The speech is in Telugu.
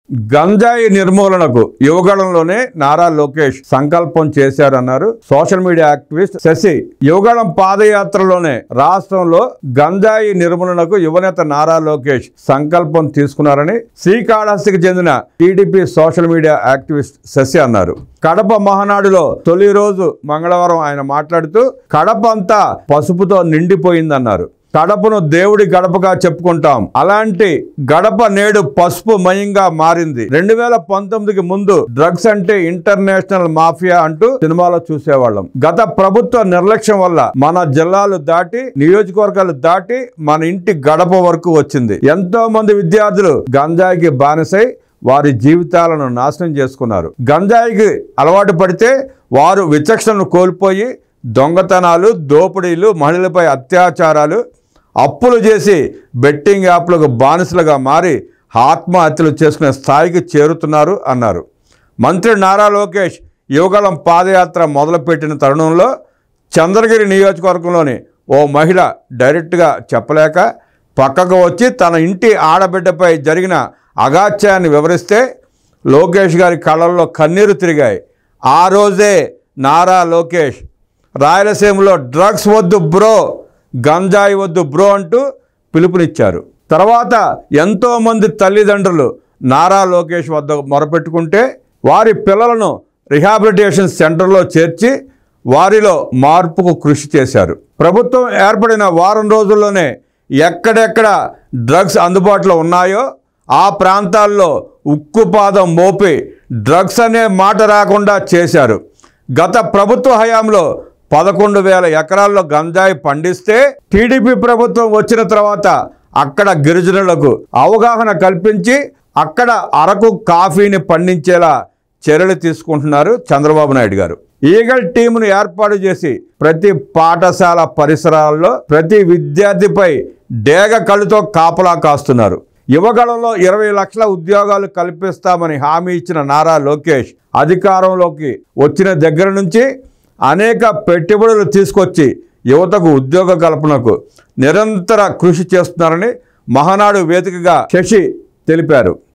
గంజాయి నిర్మూలనకు యువగళంలోనే నారా లోకేష్ సంకల్పం చేశారన్నారు social media activist Shashi. Yuvagalam పాదయాత్రలోనే రాష్ట్రంలో గంజాయి నిర్మూలనకు యువనేత నారా లోకేష్ సంకల్పం తీసుకున్నారని శ్రీకాళహస్తికి చెందిన TDP social media activist Sasi అన్నారు. కడప మహానాడులో తొలి రోజు మంగళవారం ఆయన మాట్లాడుతూ కడప అంతా పసుపుతో నిండిపోయిందన్నారు. కడపను దేవుడి గడపగా చెప్పుకుంటాం, అలాంటి గడప నేడు పసుపు మయంగా మారింది. 2019కి ముందు డ్రగ్స్ అంటే ఇంటర్నేషనల్ మాఫియా అంటూ సినిమాలో చూసేవాళ్ళం. గత ప్రభుత్వ నిర్లక్ష్యం వల్ల మన జిల్లాలు దాటి నియోజకవర్గాలు దాటి మన ఇంటి గడప వరకు వచ్చింది. ఎంతో మంది విద్యార్థులు గంజాయికి బానిసై వారి జీవితాలను నాశనం చేసుకున్నారు. గంజాయికి అలవాటు పడితే వారు విచక్షణను కోల్పోయి దొంగతనాలు, దోపిడీలు, మహిళలపై అత్యాచారాలు, అప్పులు చేసి బెట్టింగ్ యాప్లకు బానిసలుగా మారి ఆత్మహత్యలు చేసుకునే స్థాయికి చేరుతున్నారు అన్నారు. మంత్రి నారా లోకేష్ యువగళం పాదయాత్ర మొదలుపెట్టిన తరుణంలో చంద్రగిరి నియోజకవర్గంలోని ఓ మహిళ డైరెక్ట్గా చెప్పలేక పక్కకు వచ్చి తన ఇంటి ఆడబిడ్డపై జరిగిన అగాత్యాన్ని వివరిస్తే లోకేష్ గారి కళ్ళల్లో కన్నీరు తిరిగాయి. ఆ రోజే నారా లోకేష్ రాయలసీమలో డ్రగ్స్ వద్దు బ్రో, గంజాయి వద్దు బ్రో అంటూ పిలుపునిచ్చారు. తర్వాత ఎంతోమంది తల్లిదండ్రులు నారా లోకేష్ వద్ద మొరపెట్టుకుంటే వారి పిల్లలను రిహాబిలిటేషన్ సెంటర్లో చేర్చి వారిలో మార్పుకు కృషి చేశారు. ప్రభుత్వం ఏర్పడిన వారం రోజుల్లోనే ఎక్కడెక్కడ డ్రగ్స్ అందుబాటులో ఉన్నాయో ఆ ప్రాంతాల్లో ఉక్కుపాదం మోపి డ్రగ్స్ అనే మాట రాకుండా చేశారు. గత ప్రభుత్వ హయాంలో 11,000 ఎకరాల్లో గంజాయి పండిస్తే టీడీపీ ప్రభుత్వం వచ్చిన తర్వాత అక్కడ గిరిజనులకు అవగాహన కల్పించి అక్కడ అరకు కాఫీని పండించేలా చర్యలు తీసుకుంటున్నారు చంద్రబాబు నాయుడు గారు. ఈగల్ టీమును ఏర్పాటు చేసి ప్రతి పాఠశాల పరిసరాల్లో ప్రతి విద్యార్థిపై డేగ కళ్ళుతో కాపలా కాస్తున్నారు. యువగళంలో 20 లక్షల ఉద్యోగాలు కల్పిస్తామని హామీ ఇచ్చిన నారా లోకేష్ అధికారంలోకి వచ్చిన దగ్గర నుంచి అనేక పెట్టుబడులు తీసుకొచ్చి యువతకు ఉద్యోగ కల్పనకు నిరంతర కృషి చేస్తున్నారని మహానాడు వేదికగా శశి తెలిపారు.